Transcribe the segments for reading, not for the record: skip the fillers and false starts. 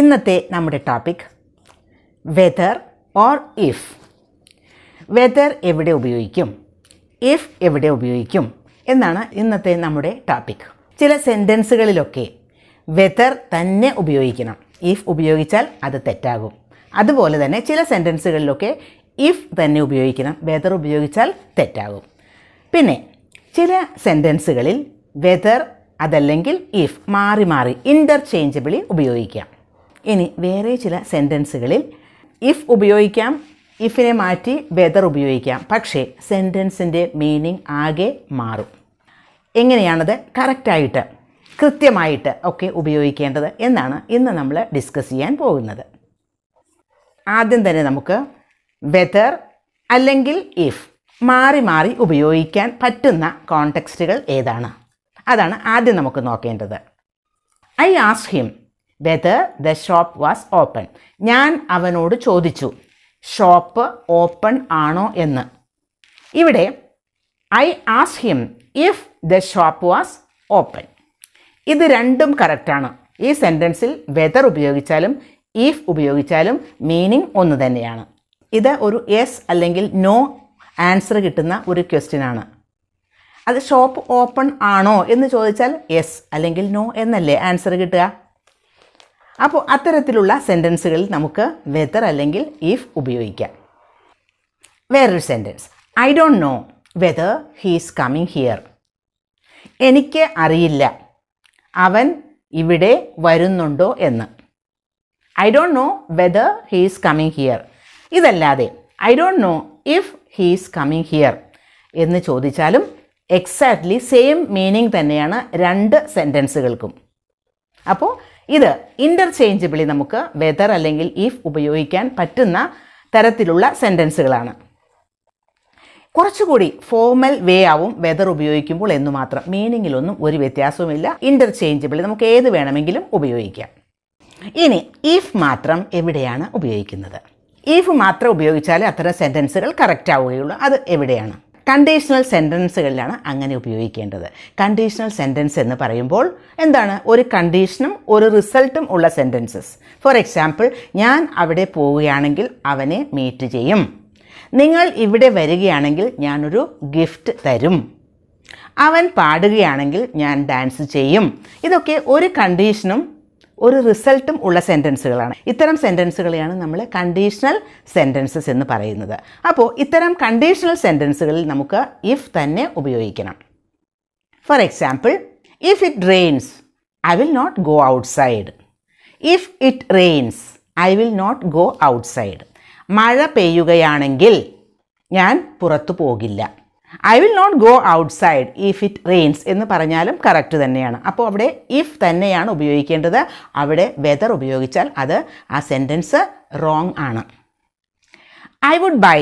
ഇന്നത്തെ നമ്മുടെ topic whether or if. Whether എവിടെ ഉപയോഗിക്കും, ഇഫ് എവിടെ ഉപയോഗിക്കും എന്നാണ് ഇന്നത്തെ നമ്മുടെ ടോപ്പിക്. ചില സെൻറ്റൻസുകളിലൊക്കെ വെദർ തന്നെ ഉപയോഗിക്കണം, ഇഫ് ഉപയോഗിച്ചാൽ അത് തെറ്റാകും. അതുപോലെ തന്നെ ചില സെൻറ്റൻസുകളിലൊക്കെ ഇഫ് തന്നെ ഉപയോഗിക്കണം, വെദർ ഉപയോഗിച്ചാൽ തെറ്റാകും. പിന്നെ ചില സെൻറ്റൻസുകളിൽ വെദർ അതല്ലെങ്കിൽ ഇഫ് മാറി മാറി ഇൻ്റർചേഞ്ചബിളി ഉപയോഗിക്കാം. ഇനി വേറെ ചില സെൻറ്റൻസുകളിൽ ഇഫ് ഉപയോഗിക്കാം, ഇഫിനെ മാറ്റി വെദർ ഉപയോഗിക്കാം. പക്ഷേ സെൻറ്റൻസിൻ്റെ മീനിങ് ആകെ മാറും. എങ്ങനെയാണത് കറക്റ്റായിട്ട് കൃത്യമായിട്ട് ഒക്കെ ഉപയോഗിക്കേണ്ടത് എന്നാണ് ഇന്ന് നമ്മൾ ഡിസ്കസ് ചെയ്യാൻ പോകുന്നത്. ആദ്യം തന്നെ നമുക്ക് വെദർ അല്ലെങ്കിൽ ഇഫ് മാറി മാറി ഉപയോഗിക്കാൻ പറ്റുന്ന കോണ്ടെക്സ്റ്റുകൾ ഏതാണ്, അതാണ് ആദ്യം നമുക്ക് നോക്കേണ്ടത്. I asked him whether the shop was open. ഞാൻ അവനോട് ചോദിച്ചു ഷോപ്പ് ഓപ്പൺ ആണോ എന്ന്. ഇവിടെ I asked him if the shop was open. ഇത് രണ്ടും കറക്റ്റാണ്. ഈ സെൻറ്റൻസിൽ വെദർ ഉപയോഗിച്ചാലും ഇഫ് ഉപയോഗിച്ചാലും മീനിങ് ഒന്ന് തന്നെയാണ്. ഇത് ഒരു യെസ് അല്ലെങ്കിൽ നോ ആൻസർ കിട്ടുന്ന ഒരു ക്വസ്റ്റ്യനാണ്. അത് ഷോപ്പ് ഓപ്പൺ ആണോ എന്ന് ചോദിച്ചാൽ യെസ് അല്ലെങ്കിൽ നോ എന്നല്ലേ ആൻസർ കിട്ടുക. അപ്പോൾ അത്തരത്തിലുള്ള സെൻറ്റൻസുകളിൽ നമുക്ക് വെദർ അല്ലെങ്കിൽ ഇഫ് ഉപയോഗിക്കാം. വേറൊരു sentence, I don't know whether he is coming here. എനിക്ക് അറിയില്ല അവൻ ഇവിടെ വരുന്നുണ്ടോ എന്ന്. I don't know whether he is coming here. ഇതല്ലാതെ I don't know if he is coming here എന്ന് ചോദിച്ചാലും എക്സാക്ട്ലി സെയിം മീനിങ് തന്നെയാണ് രണ്ട് സെൻറ്റൻസുകൾക്കും. അപ്പോൾ ഇത് ഇൻ്റർചേഞ്ചബിളി നമുക്ക് വെദർ അല്ലെങ്കിൽ ഇഫ് ഉപയോഗിക്കാൻ പറ്റുന്ന തരത്തിലുള്ള സെൻറ്റൻസുകളാണ്. കുറച്ചുകൂടി ഫോർമൽ വേ ആവും വെദർ ഉപയോഗിക്കുമ്പോൾ എന്ന് മാത്രം. മീനിങ്ങിലൊന്നും ഒരു വ്യത്യാസവുമില്ല. ഇൻ്റർചേഞ്ചബിളി നമുക്ക് ഏത് വേണമെങ്കിലും ഉപയോഗിക്കാം. ഇനി ഇഫ് മാത്രം എവിടെയാണ് ഉപയോഗിക്കുന്നത്? ഇഫ് മാത്രം ഉപയോഗിച്ചാലേ അത്തരം സെൻറ്റൻസുകൾ കറക്റ്റ് ആവുകയുള്ളൂ. അത് എവിടെയാണ്? കണ്ടീഷണൽ സെൻറ്റൻസുകളിലാണ് അങ്ങനെ ഉപയോഗിക്കേണ്ടത്. കണ്ടീഷണൽ സെൻറ്റൻസ് എന്ന് പറയുമ്പോൾ എന്താണ്? ഒരു കണ്ടീഷനും ഒരു റിസൾട്ടും ഉള്ള സെൻറ്റൻസസ്. ഫോർ എക്സാമ്പിൾ, ഞാൻ അവിടെ പോവുകയാണെങ്കിൽ അവനെ മീറ്റ് ചെയ്യും. നിങ്ങൾ ഇവിടെ വരികയാണെങ്കിൽ ഞാനൊരു ഗിഫ്റ്റ് തരും. അവൻ പാടുകയാണെങ്കിൽ ഞാൻ ഡാൻസ് ചെയ്യും. ഇതൊക്കെ ഒരു കണ്ടീഷനും ഒരു റിസൾട്ടും ഉള്ള സെൻറ്റൻസുകളാണ്. ഇത്തരം സെൻറ്റൻസുകളെയാണ് നമ്മൾ കണ്ടീഷണൽ സെൻറ്റൻസസ് എന്ന് പറയുന്നത്. അപ്പോൾ ഇത്തരം കണ്ടീഷണൽ സെൻറ്റൻസുകളിൽ നമുക്ക് ഇഫ് തന്നെ ഉപയോഗിക്കണം. For example, if it rains I will not go outside. If it rains I will not go outside. മഴ പെയ്യുകയാണെങ്കിൽ ഞാൻ പുറത്തു പോകില്ല. I will not go outside if it rains എന്ന് പറഞ്ഞാലും കറക്റ്റ് തന്നെയാണ്. അപ്പോൾ അവിടെ ഇഫ് തന്നെയാണ് ഉപയോഗിക്കേണ്ടത്. അവിടെ വെദർ ഉപയോഗിച്ചാൽ അത് ആ സെൻറ്റൻസ് റോങ് ആണ്. I would buy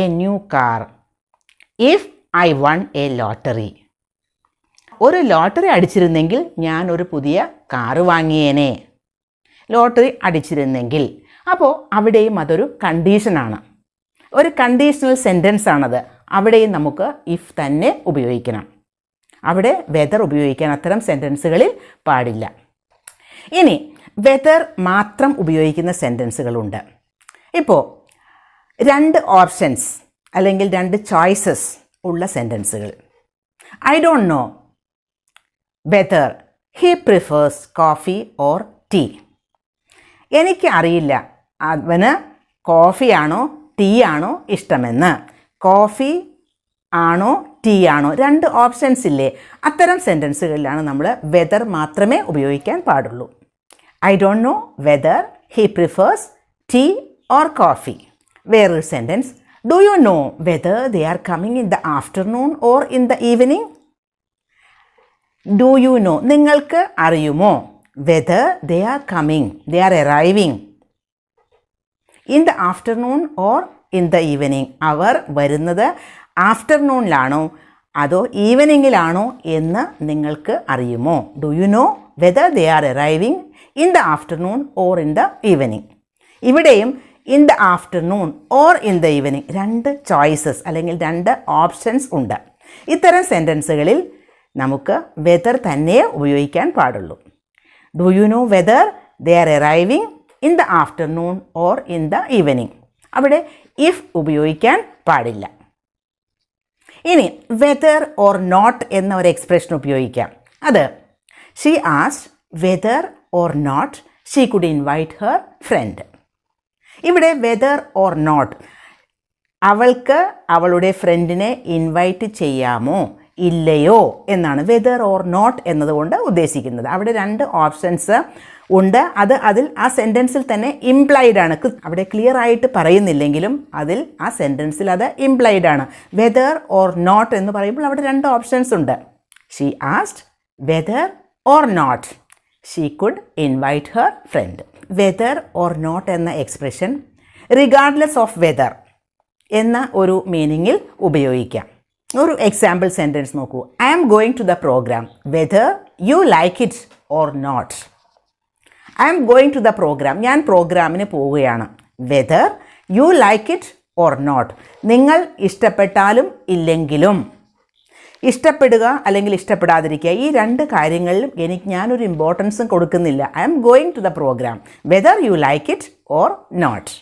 a new car if I won a lottery. ഒരു ലോട്ടറി അടിച്ചിരുന്നെങ്കിൽ ഞാൻ ഒരു പുതിയ കാറ് വാങ്ങിയേനെ. ലോട്ടറി അടിച്ചിരുന്നെങ്കിൽ. അപ്പോൾ അവിടെയും അതൊരു കണ്ടീഷനാണ്, ഒരു കണ്ടീഷണൽ സെൻറ്റൻസ് ആണത്. അവിടെയും നമുക്ക് ഇഫ് തന്നെ ഉപയോഗിക്കണം. അവിടെ വെദർ ഉപയോഗിക്കാൻ അത്തരം സെൻറ്റൻസുകളിൽ പാടില്ല. ഇനി വെദർ മാത്രം ഉപയോഗിക്കുന്ന സെൻറ്റൻസുകളുണ്ട്. ഇപ്പോൾ രണ്ട് ഓപ്ഷൻസ് അല്ലെങ്കിൽ രണ്ട് ചോയ്സസ് ഉള്ള സെൻറ്റൻസുകൾ. I don't know whether he prefers coffee or tea. എനിക്ക് അറിയില്ല അവന് കോഫിയാണോ ടീ ആണോ ഇഷ്ടമെന്ന്. കോഫി ആണോ ടീ ആണോ, രണ്ട് ഓപ്ഷൻസ് ഇല്ലേ. അത്തരം സെൻറ്റൻസുകളിലാണ് നമ്മൾ വെദർ മാത്രമേ ഉപയോഗിക്കാൻ പാടുള്ളൂ. I don't know whether he prefers tea or coffee. വേറൊരു sentence, do you know whether they are coming in the afternoon or in the evening. Do you know, നിങ്ങൾക്ക് അറിയുമോ, whether they are coming, they are arriving in the afternoon or in the evening. അവർ വരുന്നത് ആഫ്റ്റർനൂണിലാണോ അതോ ഈവനിങ്ങിലാണോ എന്ന് നിങ്ങൾക്ക് അറിയുമോ. Do you know whether they are arriving in the afternoon or in the evening. ഇവിടെയും in the afternoon or in the evening രണ്ട് ചോയ്സസ് അല്ലെങ്കിൽ രണ്ട് ഓപ്ഷൻസ് ഉണ്ട്. ഇത്തരം സെൻറ്റൻസുകളിൽ നമുക്ക് വെദർ തന്നെ ഉപയോഗിക്കാൻ പാടുള്ളൂ. Do you know whether they are arriving in the afternoon or in the evening. അവിടെ ഇഫ് ഉപയോഗിക്കാൻ പാടില്ല. ഇനി വെദർ ഓർ നോട്ട് എന്ന ഒരു എക്സ്പ്രഷൻ ഉപയോഗിക്കാം. അത് she asked whether or not she could invite her friend. ഇവിടെ വെദർ ഓർ നോട്ട്, അവൾക്ക് അവളുടെ ഫ്രണ്ടിനെ ഇൻവൈറ്റ് ചെയ്യാമോ ഇല്ലയോ എന്നാണ് വെദർ ഓർ നോട്ട് എന്നതുകൊണ്ട് ഉദ്ദേശിക്കുന്നത്. അവിടെ രണ്ട് ഓപ്ഷൻസ് ഉണ്ട്. അതിൽ ആ സെൻറ്റൻസിൽ തന്നെ ഇംപ്ലൈഡ് ആണ്. അവിടെ ക്ലിയർ ആയിട്ട് പറയുന്നില്ലെങ്കിലും അതിൽ ആ സെൻറ്റൻസിൽ അത് ഇംപ്ലൈഡ് ആണ്. വെദർ ഓർ നോട്ട് എന്ന് പറയുമ്പോൾ അവിടെ രണ്ട് ഓപ്ഷൻസ് ഉണ്ട്. She asked whether or not she could invite her friend. Whether or not എന്ന എക്സ്പ്രഷൻ റിഗാർഡ്ലെസ് ഓഫ് വെദർ എന്ന ഒരു മീനിങ്ങിൽ ഉപയോഗിക്കാം. ഒരു എക്സാമ്പിൾ സെൻറ്റൻസ് നോക്കൂ. I am going to the programme whether you like it or not. I am going to the programme, ഞാൻ പ്രോഗ്രാമിന് പോവുകയാണ്. Whether you like it or not, നിങ്ങൾ ഇഷ്ടപ്പെട്ടാലും ഇല്ലെങ്കിലും. ഇഷ്ടപ്പെടുക അല്ലെങ്കിൽ ഇഷ്ടപ്പെടാതിരിക്കുക, ഈ രണ്ട് കാര്യങ്ങളിലും ഞാനൊരു ഇമ്പോർട്ടൻസും കൊടുക്കുന്നില്ല. I am going to the programme whether you like it or not.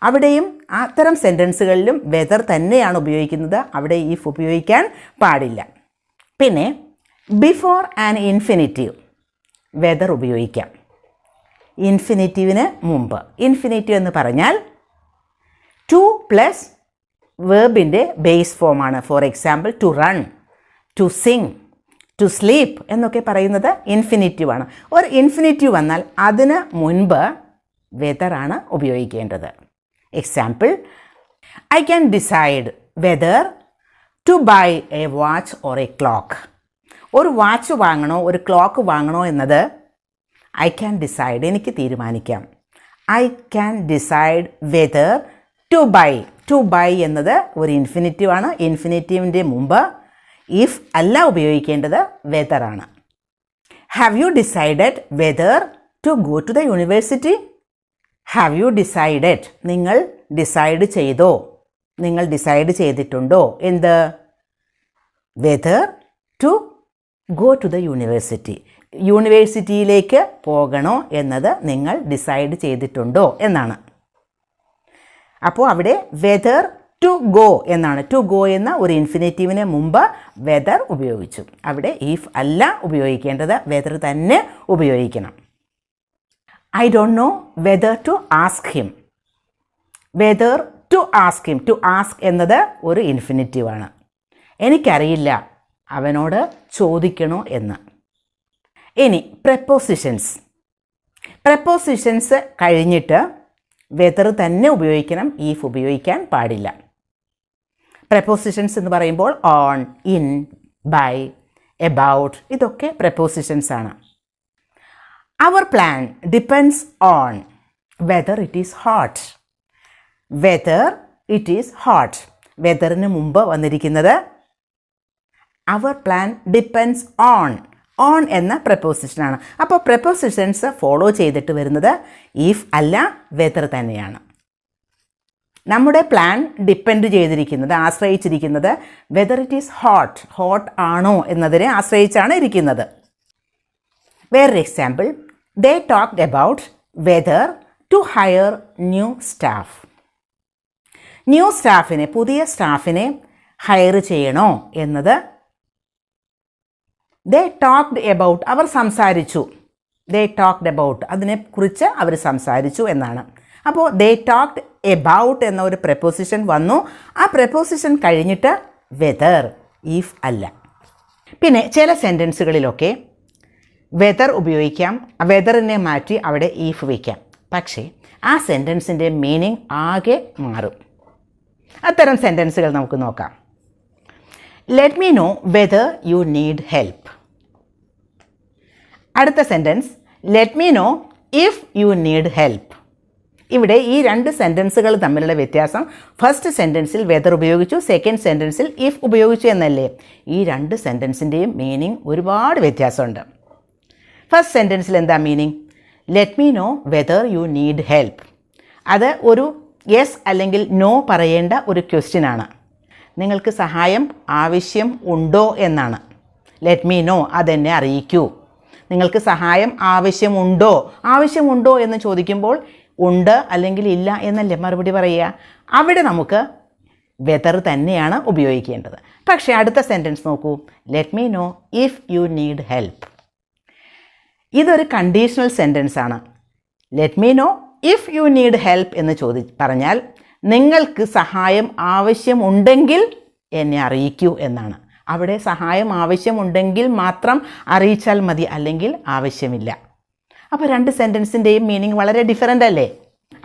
അവിടെയും അത്തരം സെൻറ്റൻസുകളിലും വെദർ തന്നെയാണ് ഉപയോഗിക്കുന്നത്. അവിടെ ഇഫ് ഉപയോഗിക്കാൻ പാടില്ല. പിന്നെ ബിഫോർ ആൻഡ് ഇൻഫിനിറ്റീവ് വെദർ ഉപയോഗിക്കാം. ഇൻഫിനിറ്റീവിന് മുമ്പ്. ഇൻഫിനിറ്റീവ് എന്ന് പറഞ്ഞാൽ ടു പ്ലസ് വേർബിൻ്റെ ബേസ് ഫോമാണ്. For example to run, to sing, to sleep എന്നൊക്കെ പറയുന്നത് ഇൻഫിനിറ്റീവ് ആണ്. ഒരു ഇൻഫിനിറ്റീവ് വന്നാൽ അതിന് മുൻപ് വെദറാണ് ഉപയോഗിക്കേണ്ടത്. Example I can decide whether to buy a watch or a clock. ഒരു വാച്ച് വാങ്ങണോ ഒരു ക്ലോക്ക് വാങ്ങണോ എന്നത് ഐ ക്യാൻ ഡിസൈഡ്, എനിക്ക് തീരുമാനിക്കാം. I can decide whether to buy. To buy എന്നത് ഒരു ഇൻഫിനിറ്റീവ് ആണ്. ഇൻഫിനിറ്റീവിൻ്റെ മുമ്പ് ഇഫ് അല്ല ഉപയോഗിക്കേണ്ടത് വെദറാണ്. Have you decided whether to go to the university. Have you decided, നിങ്ങൾ ഡിസൈഡ് ചെയ്തോ, നിങ്ങൾ ഡിസൈഡ് ചെയ്തിട്ടുണ്ടോ എന്ത്? Whether to go to the university. യൂണിവേഴ്സിറ്റിയിലേക്ക് പോകണോ എന്നത് നിങ്ങൾ ഡിസൈഡ് ചെയ്തിട്ടുണ്ടോ എന്നാണ്. അപ്പോൾ അവിടെ വെദർ ടു ഗോ എന്നാണ്. ടു ഗോ എന്ന ഒരു ഇൻഫിനിറ്റീവിന് മുമ്പ് വെദർ ഉപയോഗിച്ചു. അവിടെ ഇഫ് അല്ല ഉപയോഗിക്കേണ്ടത്, വെദർ തന്നെ ഉപയോഗിക്കണം. I don't know whether to ask him. Whether to ask him. To ask എന്നത് ഒരു ഇൻഫിനിറ്റീവാണ്. എനിക്കറിയില്ല അവനോട് ചോദിക്കണോ എന്ന്. ഇനി പ്രപ്പോസിഷൻസ്. പ്രപ്പോസിഷൻസ് കഴിഞ്ഞിട്ട് വെദർ തന്നെ ഉപയോഗിക്കണം, ഈഫ് ഉപയോഗിക്കാൻ പാടില്ല. പ്രപ്പോസിഷൻസ് എന്ന് പറയുമ്പോൾ ഓൺ, ഇൻ, ബൈ, എബൌട്ട് ഇതൊക്കെ പ്രപ്പോസിഷൻസ് ആണ്. Our plan depends on whether it is hot. Whether it is hot. വെദറിന് മുമ്പ് വന്നിരിക്കുന്നത് our plan depends on. On എന്ന പ്രപ്പോസിഷനാണ്. അപ്പോൾ പ്രപ്പോസിഷൻസ് ഫോളോ ചെയ്തിട്ട് വരുന്നത് ഇഫ് അല്ല വെദർ തന്നെയാണ്. നമ്മുടെ പ്ലാൻ ഡിപ്പെൻഡ് ചെയ്തിരിക്കുന്നത്, ആശ്രയിച്ചിരിക്കുന്നത് whether it is hot, hot ആണോ എന്നതിനെ ആശ്രയിച്ചാണ് ഇരിക്കുന്നത്. വേറൊരു example, they talked about whether to hire new staff. New സ്റ്റാഫിനെ, പുതിയ സ്റ്റാഫിനെ ഹയർ ചെയ്യണോ എന്നത് they talked about, അവർ സംസാരിച്ചു. they talked about, അതിനെക്കുറിച്ച് അവർ സംസാരിച്ചു എന്നാണ്. അപ്പോൾ they talked about എന്ന ഒരു പ്രപ്പോസിഷൻ വന്നു. ആ പ്രപ്പോസിഷൻ കഴിഞ്ഞിട്ട് വെദർ, ഇഫ് അല്ല. പിന്നെ ചില സെൻറ്റൻസുകളിലൊക്കെ വെദർ ഉപയോഗിക്കാം, വെദറിനെ മാറ്റി അവിടെ ഈഫ് വയ്ക്കാം. പക്ഷേ ആ സെൻറ്റൻസിൻ്റെ മീനിങ് ആകെ മാറും. അത്തരം സെൻറ്റൻസുകൾ നമുക്ക് നോക്കാം. Let me know whether you need help. അടുത്ത sentence, let me know if you need help. ഇവിടെ ഈ രണ്ട് സെൻറ്റൻസുകൾ തമ്മിലുള്ള വ്യത്യാസം, ഫസ്റ്റ് സെൻറ്റൻസിൽ വെദർ ഉപയോഗിച്ചു, സെക്കൻഡ് സെൻറ്റൻസിൽ ഇഫ് ഉപയോഗിച്ചു എന്നല്ലേ. ഈ രണ്ട് സെൻറ്റൻസിൻ്റെയും മീനിങ് ഒരുപാട് വ്യത്യാസമുണ്ട്. ഫസ്റ്റ് സെൻറ്റൻസിൽ എന്താ meaning? Let me know whether you need help. അത് ഒരു യെസ് അല്ലെങ്കിൽ നോ പറയേണ്ട ഒരു ക്വസ്റ്റ്യനാണ്. നിങ്ങൾക്ക് സഹായം ആവശ്യം ഉണ്ടോ എന്നാണ്. ലെറ്റ് മീ നോ, അതെന്നെ അറിയിക്കൂ. നിങ്ങൾക്ക് സഹായം ആവശ്യമുണ്ടോ എന്ന് ചോദിക്കുമ്പോൾ ഉണ്ട് അല്ലെങ്കിൽ ഇല്ല എന്നല്ലേ മറുപടി പറയുക. അവിടെ നമുക്ക് വെദർ തന്നെയാണ് ഉപയോഗിക്കേണ്ടത്. പക്ഷേ അടുത്ത സെൻറ്റൻസ് നോക്കൂ. Let me know if you need help. ഇതൊരു കണ്ടീഷണൽ സെൻറ്റൻസ് ആണ്. Let me know if you need help എന്ന് പറഞ്ഞാൽ നിങ്ങൾക്ക് സഹായം ആവശ്യമുണ്ടെങ്കിൽ എന്നെ അറിയിക്കൂ എന്നാണ്. അവിടെ സഹായം ആവശ്യമുണ്ടെങ്കിൽ മാത്രം അറിയിച്ചാൽ മതി, അല്ലെങ്കിൽ ആവശ്യമില്ല. അപ്പോൾ രണ്ട് സെൻറ്റൻസിൻ്റെയും മീനിങ് വളരെ ഡിഫറൻ്റ് അല്ലേ?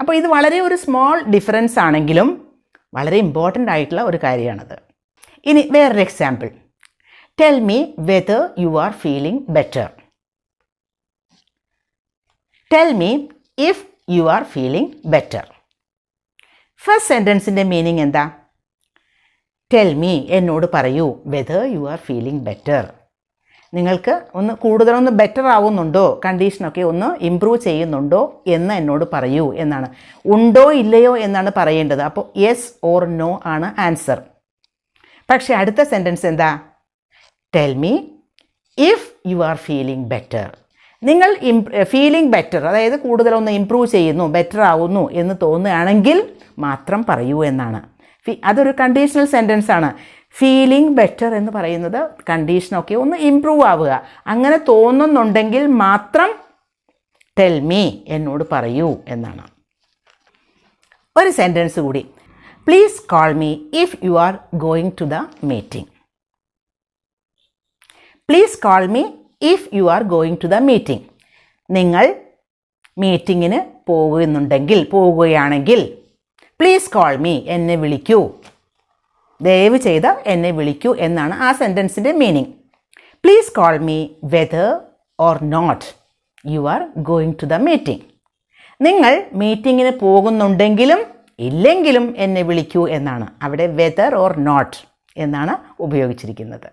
അപ്പോൾ ഇത് വളരെ ഒരു സ്മോൾ ഡിഫറൻസ് ആണെങ്കിലും വളരെ ഇമ്പോർട്ടൻ്റ് ആയിട്ടുള്ള ഒരു കാര്യമാണത്. ഇനി വേറൊരു example. Tell me whether you are feeling better. Tell me if you are feeling better. First സെൻറ്റൻസിൻ്റെ മീനിങ് എന്താ? ടെൽ മീ, എന്നോട് പറയൂ, whether you are feeling better. നിങ്ങൾക്ക് കൂടുതലൊന്ന് ബെറ്റർ ആവുന്നുണ്ടോ, കണ്ടീഷനൊക്കെ ഒന്ന് ഇമ്പ്രൂവ് ചെയ്യുന്നുണ്ടോ എന്ന് എന്നോട് പറയൂ എന്നാണ്. ഉണ്ടോ ഇല്ലയോ എന്നാണ് പറയേണ്ടത്. അപ്പോൾ യെസ് ഓർ നോ ആണ് ആൻസർ. പക്ഷേ അടുത്ത സെൻറ്റൻസ് എന്താ? Tell me if you are feeling better. നിങ്ങൾ ഫീലിംഗ് ബെറ്റർ, അതായത് കൂടുതലൊന്ന് ഇമ്പ്രൂവ് ചെയ്യുന്നു, ബെറ്റർ ആവുന്നു എന്ന് തോന്നുകയാണെങ്കിൽ മാത്രം പറയൂ എന്നാണ്. അതൊരു കണ്ടീഷണൽ സെൻറ്റൻസ് ആണ്. ഫീലിംഗ് ബെറ്റർ എന്ന് പറയുന്നത് കണ്ടീഷനൊക്കെ ഒന്ന് ഇമ്പ്രൂവ് ആവുക, അങ്ങനെ തോന്നുന്നുണ്ടെങ്കിൽ മാത്രം ടെൽ മീ, എന്നോട് പറയൂ എന്നാണ്. ഒരു സെൻറ്റൻസ് കൂടി. Please call me if you are going to the meeting. Please call me if you are going to the meeting. നിങ്ങൾ മീറ്റിങ്ങിന് പോവുകയാണെങ്കിൽ പ്ലീസ് കോൾ മീ, എന്നെ വിളിക്കൂ, ദയവ് ചെയ്ത് എന്നെ വിളിക്കൂ എന്നാണ് ആ സെൻറ്റൻസിൻ്റെ meaning. Please call me whether or not you are going to the meeting. നിങ്ങൾ മീറ്റിങ്ങിന് പോകുന്നുണ്ടെങ്കിലും ഇല്ലെങ്കിലും എന്നെ വിളിക്കൂ എന്നാണ്. അവിടെ വെദർ ഓർ നോട്ട് എന്നാണ് ഉപയോഗിച്ചിരിക്കുന്നത്.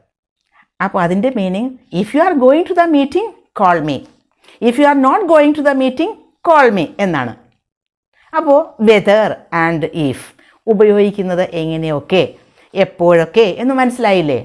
അപ്പോൾ അതിൻ്റെ meaning if you are going to the meeting call me, if you are not going to the meeting call me എന്നാണ്. അപ്പോൾ വെദർ ആൻഡ് ഇഫ് ഉപയോഗിക്കുന്നത് എങ്ങനെയൊക്കെ, എപ്പോഴൊക്കെ എന്ന് മനസ്സിലായില്ലേ?